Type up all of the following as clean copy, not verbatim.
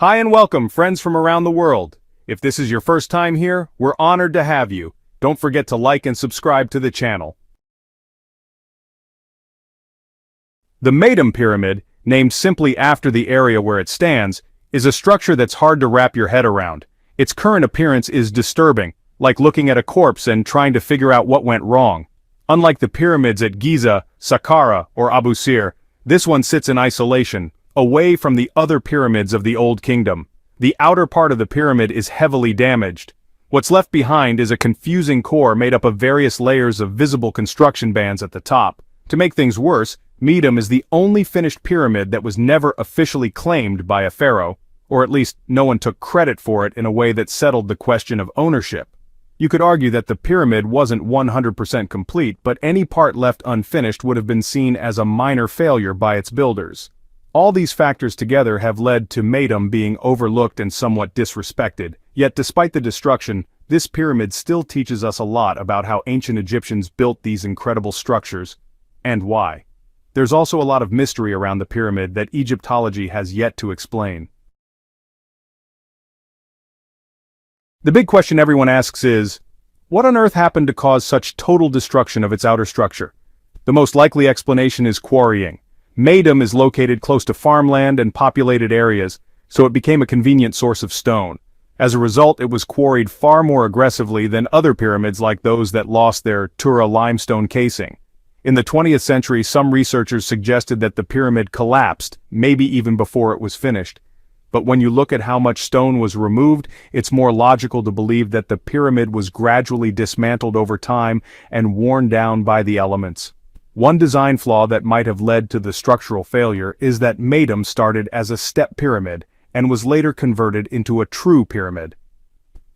Hi and welcome, friends from around the world. If this is your first time here, we're honored to have you. Don't forget to like and subscribe to the channel. The Meidum Pyramid, named simply after the area where it stands, is a structure that's hard to wrap your head around. Its current appearance is disturbing, like looking at a corpse and trying to figure out what went wrong. Unlike the pyramids at Giza, Saqqara, or Abu Sir, this one sits in isolation, away from the other pyramids of the Old Kingdom. The outer part of the pyramid is heavily damaged. What's left behind is a confusing core made up of various layers of visible construction bands at the top. To make things worse, Meidum is the only finished pyramid that was never officially claimed by a pharaoh, or at least no one took credit for it in a way that settled the question of ownership. You could argue that the pyramid wasn't 100% complete, but any part left unfinished would have been seen as a minor failure by its builders. All these factors together have led to Meidum being overlooked and somewhat disrespected, yet despite the destruction, this pyramid still teaches us a lot about how ancient Egyptians built these incredible structures, and why. There's also a lot of mystery around the pyramid that Egyptology has yet to explain. The big question everyone asks is, what on earth happened to cause such total destruction of its outer structure? The most likely explanation is quarrying. Meidum is located close to farmland and populated areas, so it became a convenient source of stone. As a result, it was quarried far more aggressively than other pyramids like those that lost their Tura limestone casing. In the 20th century, some researchers suggested that the pyramid collapsed, maybe even before it was finished. But when you look at how much stone was removed, it's more logical to believe that the pyramid was gradually dismantled over time and worn down by the elements. One design flaw that might have led to the structural failure is that Meidum started as a step pyramid and was later converted into a true pyramid.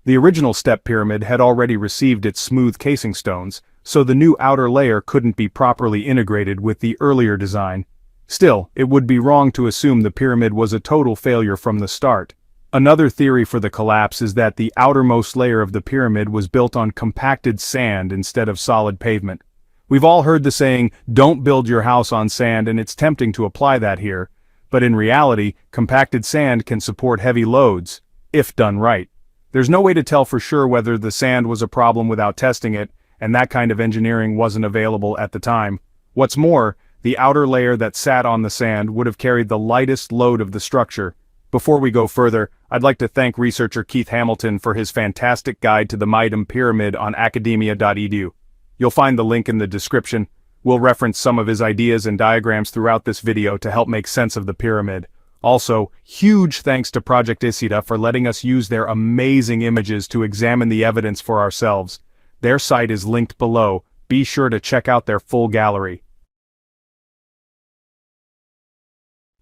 The original step pyramid had already received its smooth casing stones, so the new outer layer couldn't be properly integrated with the earlier design. Still, it would be wrong to assume the pyramid was a total failure from the start. Another theory for the collapse is that the outermost layer of the pyramid was built on compacted sand instead of solid pavement. We've all heard the saying, "Don't build your house on sand," and it's tempting to apply that here. But in reality, compacted sand can support heavy loads, if done right. There's no way to tell for sure whether the sand was a problem without testing it, and that kind of engineering wasn't available at the time. What's more, the outer layer that sat on the sand would have carried the lightest load of the structure. Before we go further, I'd like to thank researcher Keith Hamilton for his fantastic guide to the Meidum Pyramid on academia.edu. You'll find the link in the description. We'll reference some of his ideas and diagrams throughout this video to help make sense of the pyramid. Also, huge thanks to Project Isida for letting us use their amazing images to examine the evidence for ourselves. Their site is linked below. Be sure to check out their full gallery.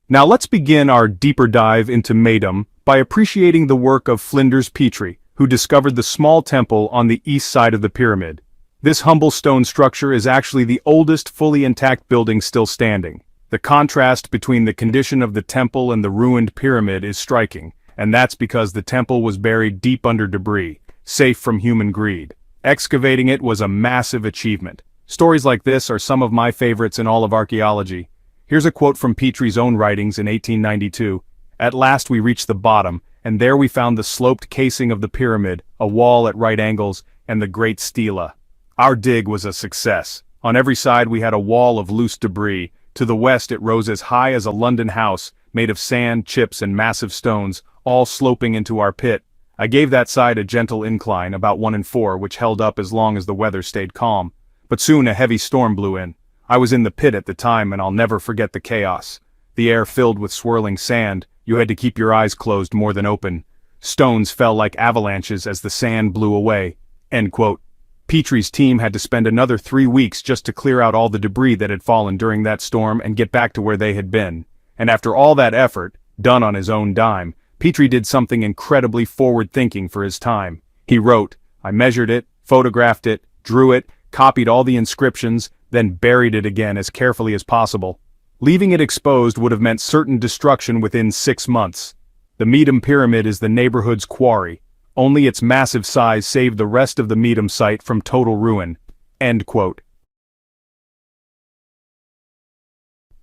Now let's begin our deeper dive into Meidum by appreciating the work of Flinders Petrie, who discovered the small temple on the east side of the pyramid. This humble stone structure is actually the oldest fully intact building still standing. The contrast between the condition of the temple and the ruined pyramid is striking, and that's because the temple was buried deep under debris, safe from human greed. Excavating it was a massive achievement. Stories like this are some of my favorites in all of archaeology. Here's a quote from Petrie's own writings in 1892. "At last we reached the bottom, and there we found the sloped casing of the pyramid, a wall at right angles, and the great stela. Our dig was a success. On every side we had a wall of loose debris. To the west it rose as high as a London house, made of sand, chips, and massive stones, all sloping into our pit. I gave that side a gentle incline, about 1 in 4, which held up as long as the weather stayed calm. But soon a heavy storm blew in. I was in the pit at the time, and I'll never forget the chaos. The air filled with swirling sand. You had to keep your eyes closed more than open. Stones fell like avalanches as the sand blew away." End quote. Petrie's team had to spend another 3 weeks just to clear out all the debris that had fallen during that storm and get back to where they had been. And after all that effort, done on his own dime, Petrie did something incredibly forward-thinking for his time. He wrote, "I measured it, photographed it, drew it, copied all the inscriptions, then buried it again as carefully as possible. Leaving it exposed would have meant certain destruction within 6 months. The Meidum Pyramid is the neighborhood's quarry. Only its massive size saved the rest of the Meidum site from total ruin." End quote.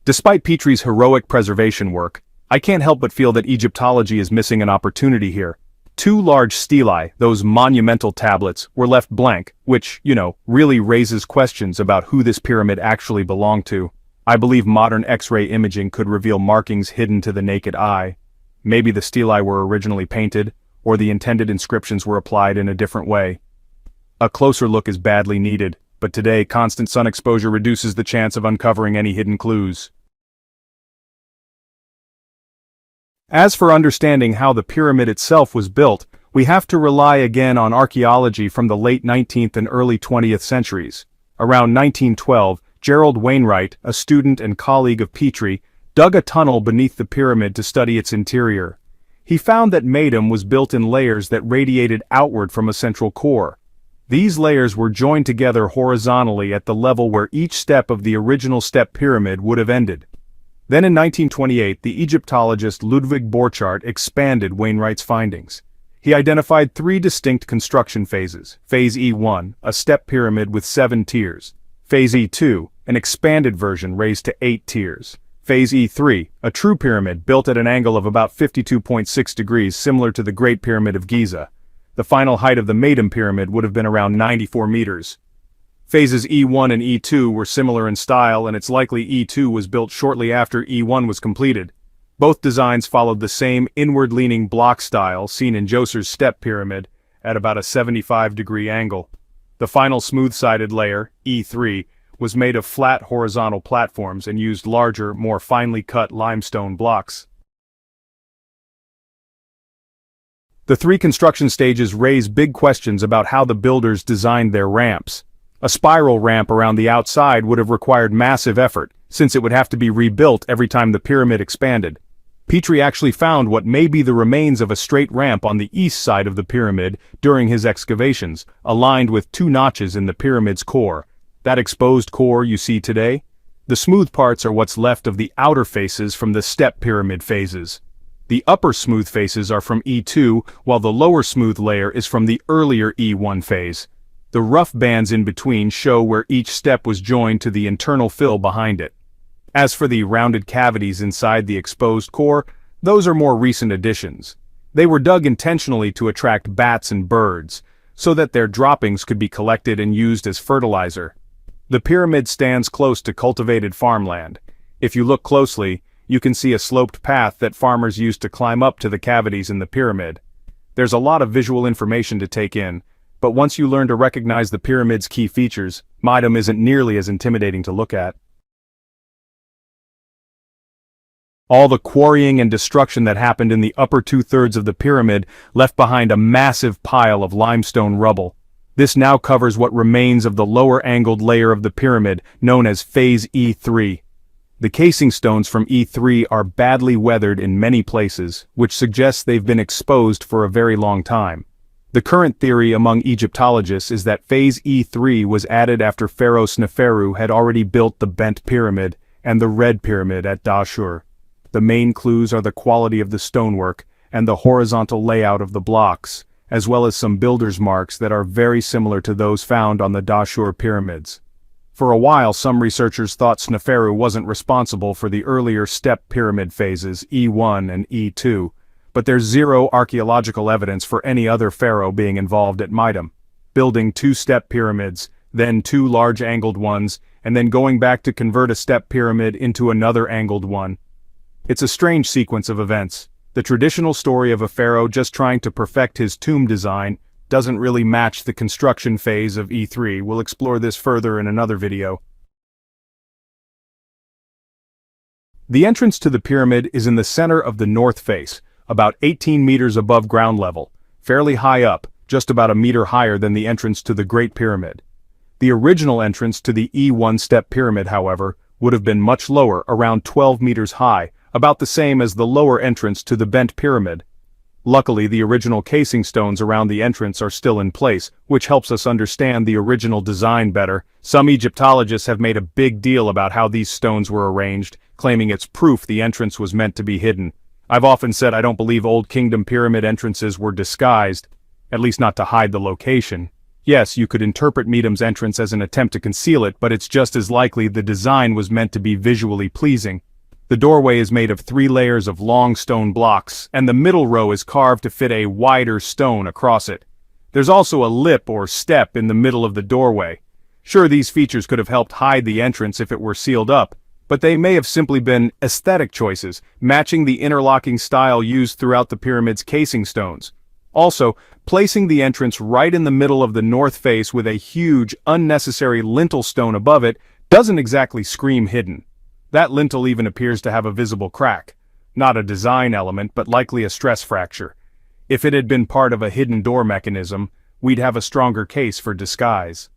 Despite Petrie's heroic preservation work, I can't help but feel that Egyptology is missing an opportunity here. Two large stelae, those monumental tablets, were left blank, which, really raises questions about who this pyramid actually belonged to. I believe modern X-ray imaging could reveal markings hidden to the naked eye. Maybe the stelae were originally painted, or the intended inscriptions were applied in a different way. A closer look is badly needed, but today constant sun exposure reduces the chance of uncovering any hidden clues. As for understanding how the pyramid itself was built, we have to rely again on archaeology from the late 19th and early 20th centuries. Around 1912, Gerald Wainwright, a student and colleague of Petrie, dug a tunnel beneath the pyramid to study its interior. He found that Meidum was built in layers that radiated outward from a central core. These layers were joined together horizontally at the level where each step of the original step pyramid would have ended. Then in 1928, the Egyptologist Ludwig Borchardt expanded Wainwright's findings. He identified three distinct construction phases: Phase E1, a step pyramid with 7 tiers; Phase E2, an expanded version raised to 8 tiers; Phase E3, a true pyramid built at an angle of about 52.6 degrees similar to the Great Pyramid of Giza. The final height of the Meidum Pyramid would have been around 94 meters. Phases E1 and E2 were similar in style, and it's likely E2 was built shortly after E1 was completed. Both designs followed the same inward-leaning block style seen in Djoser's step pyramid at about a 75-degree angle. The final smooth-sided layer, E3, was made of flat horizontal platforms and used larger, more finely cut limestone blocks. The three construction stages raise big questions about how the builders designed their ramps. A spiral ramp around the outside would have required massive effort, since it would have to be rebuilt every time the pyramid expanded. Petrie actually found what may be the remains of a straight ramp on the east side of the pyramid during his excavations, aligned with 2 notches in the pyramid's core. That exposed core you see today? The smooth parts are what's left of the outer faces from the step pyramid phases. The upper smooth faces are from E2, while the lower smooth layer is from the earlier E1 phase. The rough bands in between show where each step was joined to the internal fill behind it. As for the rounded cavities inside the exposed core, those are more recent additions. They were dug intentionally to attract bats and birds, so that their droppings could be collected and used as fertilizer. The pyramid stands close to cultivated farmland. If you look closely, you can see a sloped path that farmers used to climb up to the cavities in the pyramid. There's a lot of visual information to take in, but once you learn to recognize the pyramid's key features, Meidum isn't nearly as intimidating to look at. All the quarrying and destruction that happened in the upper 2/3 of the pyramid left behind a massive pile of limestone rubble. This now covers what remains of the lower angled layer of the pyramid, known as Phase E3. The casing stones from E3 are badly weathered in many places, which suggests they've been exposed for a very long time. The current theory among Egyptologists is that Phase E3 was added after Pharaoh Sneferu had already built the Bent Pyramid and the Red Pyramid at Dashur. The main clues are the quality of the stonework and the horizontal layout of the blocks, as well as some builder's marks that are very similar to those found on the Dashur pyramids. For a while, some researchers thought Sneferu wasn't responsible for the earlier step pyramid phases E1 and E2, but there's zero archaeological evidence for any other pharaoh being involved at Meidum, building 2 step pyramids, then 2 large angled ones, and then going back to convert a step pyramid into another angled one. It's a strange sequence of events. The traditional story of a pharaoh just trying to perfect his tomb design doesn't really match the construction phase of E3. We'll explore this further in another video. The entrance to the pyramid is in the center of the north face, about 18 meters above ground level, fairly high up, just about a meter higher than the entrance to the Great Pyramid. The original entrance to the E1 step pyramid, however, would have been much lower, around 12 meters high, about the same as the lower entrance to the Bent Pyramid. Luckily, the original casing stones around the entrance are still in place, which helps us understand the original design better. Some Egyptologists have made a big deal about how these stones were arranged, claiming it's proof the entrance was meant to be hidden. I've often said I don't believe Old Kingdom pyramid entrances were disguised, at least not to hide the location. Yes, you could interpret Meidum's entrance as an attempt to conceal it, but it's just as likely the design was meant to be visually pleasing. The doorway is made of 3 layers of long stone blocks, and the middle row is carved to fit a wider stone across it. There's also a lip or step in the middle of the doorway. Sure, these features could have helped hide the entrance if it were sealed up, but they may have simply been aesthetic choices, matching the interlocking style used throughout the pyramid's casing stones. Also, placing the entrance right in the middle of the north face with a huge, unnecessary lintel stone above it doesn't exactly scream hidden. That lintel even appears to have a visible crack. Not a design element, but likely a stress fracture. If it had been part of a hidden door mechanism, we'd have a stronger case for disguise.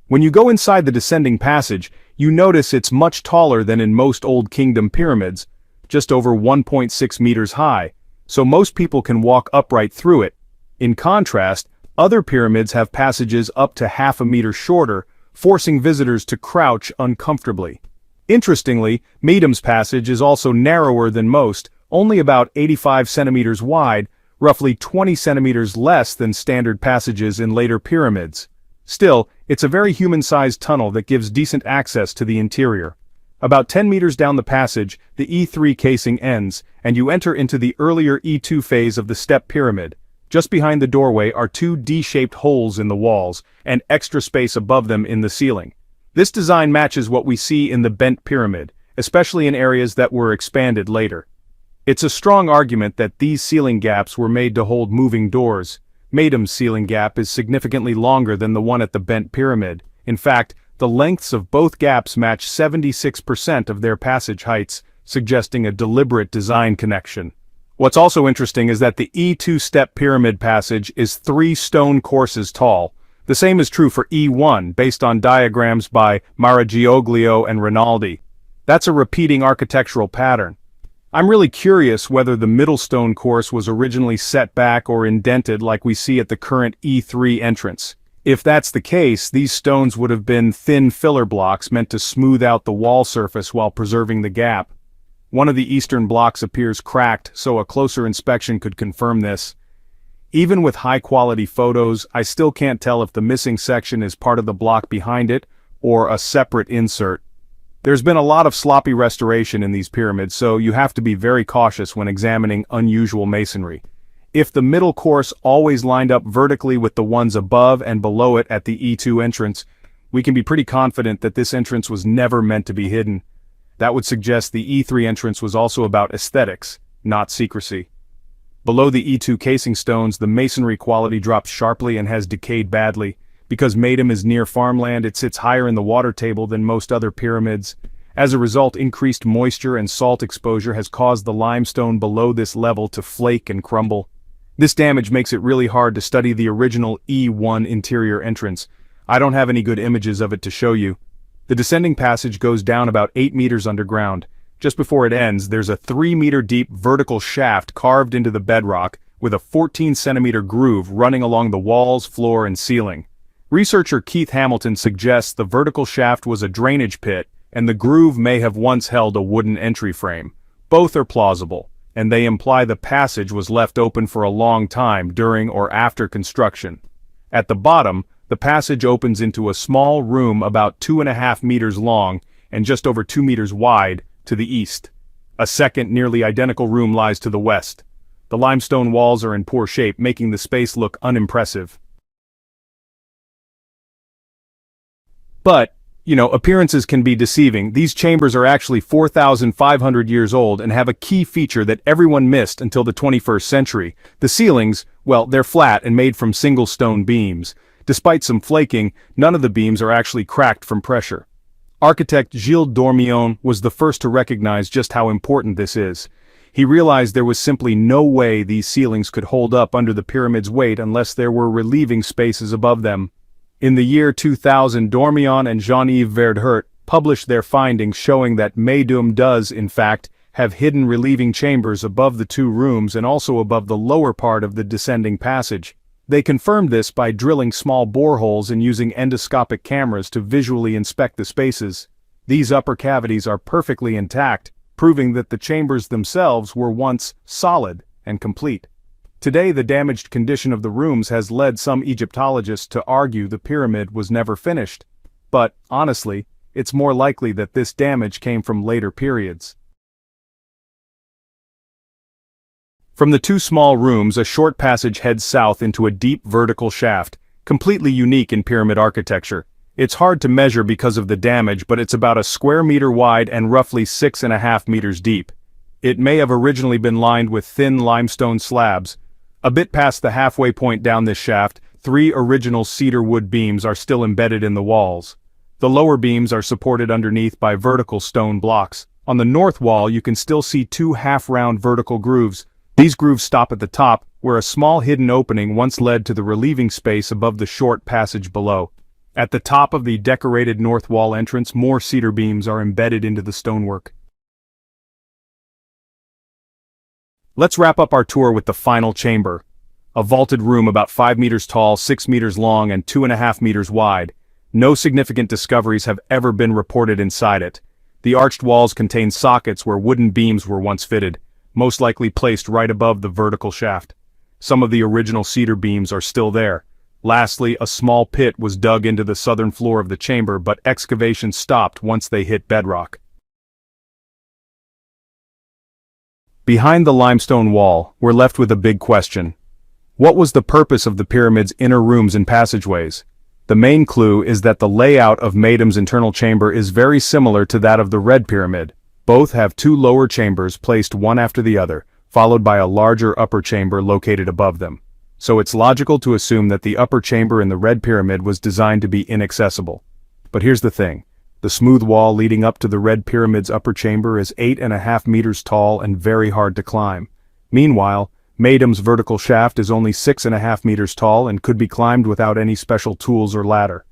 When you go inside the descending passage, you notice it's much taller than in most Old Kingdom pyramids, just over 1.6 meters high, so most people can walk upright through it. In contrast, other pyramids have passages up to half a meter shorter, forcing visitors to crouch uncomfortably. Interestingly, Meidum's passage is also narrower than most, only about 85 centimeters wide, roughly 20 centimeters less than standard passages in later pyramids. Still, it's a very human-sized tunnel that gives decent access to the interior. About 10 meters down the passage, the E3 casing ends, and you enter into the earlier E2 phase of the step pyramid. Just behind the doorway are 2 D-shaped holes in the walls, and extra space above them in the ceiling. This design matches what we see in the bent pyramid, especially in areas that were expanded later. It's a strong argument that these ceiling gaps were made to hold moving doors. Meidum's ceiling gap is significantly longer than the one at the bent pyramid. In fact, the lengths of both gaps match 76% of their passage heights, suggesting a deliberate design connection. What's also interesting is that the E2 step pyramid passage is 3 stone courses tall. The same is true for E1, based on diagrams by Maragioglio and Rinaldi. That's a repeating architectural pattern. I'm really curious whether the middle stone course was originally set back or indented like we see at the current E3 entrance. If that's the case, these stones would have been thin filler blocks meant to smooth out the wall surface while preserving the gap. One of the eastern blocks appears cracked, so a closer inspection could confirm this. Even with high-quality photos, I still can't tell if the missing section is part of the block behind it or a separate insert. There's been a lot of sloppy restoration in these pyramids, so you have to be very cautious when examining unusual masonry. If the middle course always lined up vertically with the ones above and below it at the E2 entrance, we can be pretty confident that this entrance was never meant to be hidden. That would suggest the E3 entrance was also about aesthetics, not secrecy. Below the E2 casing stones, the masonry quality drops sharply and has decayed badly. Because Meidum is near farmland, it sits higher in the water table than most other pyramids. As a result, increased moisture and salt exposure has caused the limestone below this level to flake and crumble. This damage makes it really hard to study the original E1 interior entrance. I don't have any good images of it to show you. The descending passage goes down about 8 meters underground. Just before it ends, there's a 3-meter-deep vertical shaft carved into the bedrock, with a 14-centimeter groove running along the walls, floor, and ceiling. Researcher Keith Hamilton suggests the vertical shaft was a drainage pit, and the groove may have once held a wooden entry frame. Both are plausible, and they imply the passage was left open for a long time during or after construction. At the bottom, the passage opens into a small room about 2.5 meters long and just over 2 meters wide to the east. A second, nearly identical room lies to the west. The limestone walls are in poor shape, making the space look unimpressive. But, appearances can be deceiving. These chambers are actually 4,500 years old and have a key feature that everyone missed until the 21st century. The ceilings, well, they're flat and made from single stone beams. Despite some flaking, none of the beams are actually cracked from pressure. Architect Gilles Dormion was the first to recognize just how important this is. He realized there was simply no way these ceilings could hold up under the pyramid's weight unless there were relieving spaces above them. In the year 2000, Dormion and Jean-Yves Verdhert published their findings showing that Meidum does, in fact, have hidden relieving chambers above the 2 rooms and also above the lower part of the descending passage. They confirmed this by drilling small boreholes and using endoscopic cameras to visually inspect the spaces. These upper cavities are perfectly intact, proving that the chambers themselves were once solid and complete. Today, the damaged condition of the rooms has led some Egyptologists to argue the pyramid was never finished. But, honestly, it's more likely that this damage came from later periods. From the two small rooms, a short passage heads south into a deep vertical shaft, completely unique in pyramid architecture. It's hard to measure because of the damage, but it's about a square meter wide and roughly 6.5 meters deep. It may have originally been lined with thin limestone slabs. A bit past the halfway point down this shaft, 3 original cedar wood beams are still embedded in the walls. The lower beams are supported underneath by vertical stone blocks. On the north wall you can still see 2 half-round vertical grooves. These grooves stop at the top, where a small hidden opening once led to the relieving space above the short passage below. At the top of the decorated north wall entrance, more cedar beams are embedded into the stonework. Let's wrap up our tour with the final chamber. A vaulted room about 5 meters tall, 6 meters long, and 2.5 meters wide. No significant discoveries have ever been reported inside it. The arched walls contain sockets where wooden beams were once fitted, most likely placed right above the vertical shaft. Some of the original cedar beams are still there. Lastly, a small pit was dug into the southern floor of the chamber, but excavation stopped once they hit bedrock. Behind the limestone wall, we're left with a big question. What was the purpose of the pyramid's inner rooms and passageways? The main clue is that the layout of Meidum's internal chamber is very similar to that of the Red Pyramid. Both have 2 lower chambers placed one after the other, followed by a larger upper chamber located above them. So it's logical to assume that the upper chamber in the Red Pyramid was designed to be inaccessible. But here's the thing. The smooth wall leading up to the Red Pyramid's upper chamber is 8.5 meters tall and very hard to climb. Meanwhile, Meidum's vertical shaft is only 6.5 meters tall and could be climbed without any special tools or ladder.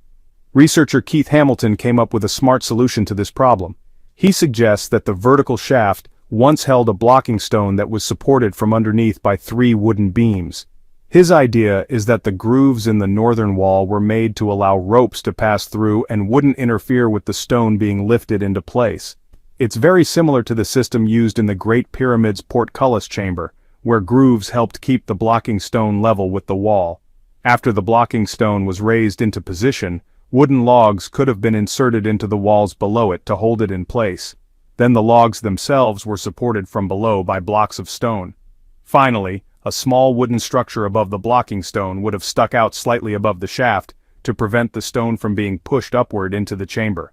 Researcher Keith Hamilton came up with a smart solution to this problem. He suggests that the vertical shaft once held a blocking stone that was supported from underneath by 3 wooden beams. His idea is that the grooves in the northern wall were made to allow ropes to pass through and wouldn't interfere with the stone being lifted into place. It's very similar to the system used in the Great Pyramid's portcullis chamber, where grooves helped keep the blocking stone level with the wall. After the blocking stone was raised into position, wooden logs could have been inserted into the walls below it to hold it in place. Then the logs themselves were supported from below by blocks of stone. Finally, a small wooden structure above the blocking stone would have stuck out slightly above the shaft to prevent the stone from being pushed upward into the chamber.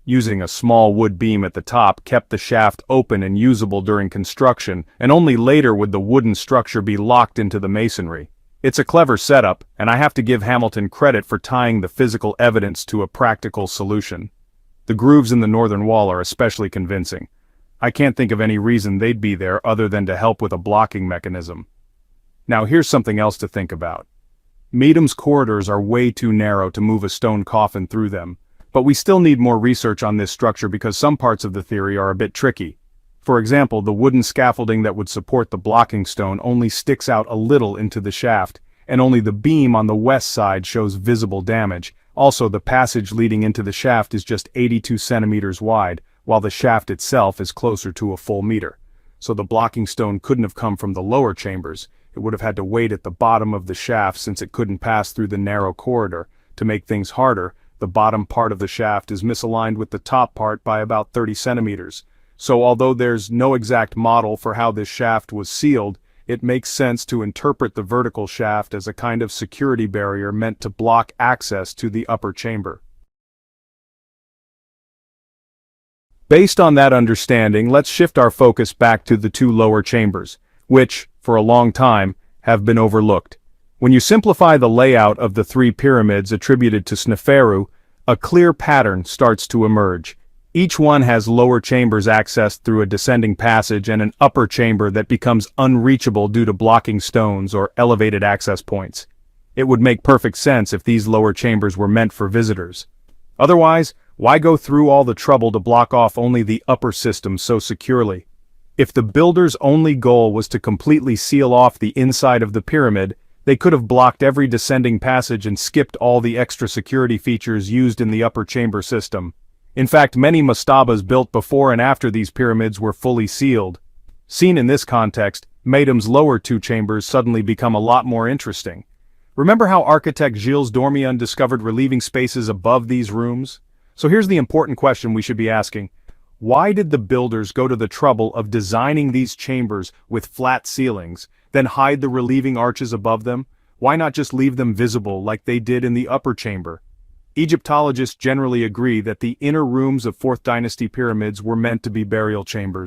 Using a small wood beam at the top kept the shaft open and usable during construction, and only later would the wooden structure be locked into the masonry. It's a clever setup, and I have to give Hamilton credit for tying the physical evidence to a practical solution. The grooves in the northern wall are especially convincing. I can't think of any reason they'd be there other than to help with a blocking mechanism. Now here's something else to think about. Meidum's corridors are way too narrow to move a stone coffin through them, but we still need more research on this structure because some parts of the theory are a bit tricky. For example, the wooden scaffolding that would support the blocking stone only sticks out a little into the shaft, and only the beam on the west side shows visible damage. Also, the passage leading into the shaft is just 82 centimeters wide, while the shaft itself is closer to a full meter. So the blocking stone couldn't have come from the lower chambers. It would have had to wait at the bottom of the shaft since it couldn't pass through the narrow corridor. To make things harder, the bottom part of the shaft is misaligned with the top part by about 30 centimeters. So although there's no exact model for how this shaft was sealed, it makes sense to interpret the vertical shaft as a kind of security barrier meant to block access to the upper chamber. Based on that understanding, let's shift our focus back to the 2 lower chambers, which, for a long time, have been overlooked. When you simplify the layout of the 3 pyramids attributed to Sneferu, a clear pattern starts to emerge. Each one has lower chambers accessed through a descending passage and an upper chamber that becomes unreachable due to blocking stones or elevated access points. It would make perfect sense if these lower chambers were meant for visitors. Otherwise, why go through all the trouble to block off only the upper system so securely? If the builders' only goal was to completely seal off the inside of the pyramid, they could have blocked every descending passage and skipped all the extra security features used in the upper chamber system. In fact, many mastabas built before and after these pyramids were fully sealed. Seen in this context, Meidum's lower 2 chambers suddenly become a lot more interesting. Remember how architect Gilles Dormion discovered relieving spaces above these rooms? So here's the important question we should be asking. Why did the builders go to the trouble of designing these chambers with flat ceilings, then hide the relieving arches above them? Why not just leave them visible like they did in the upper chamber? Egyptologists generally agree that the inner rooms of 4th dynasty pyramids were meant to be burial chambers.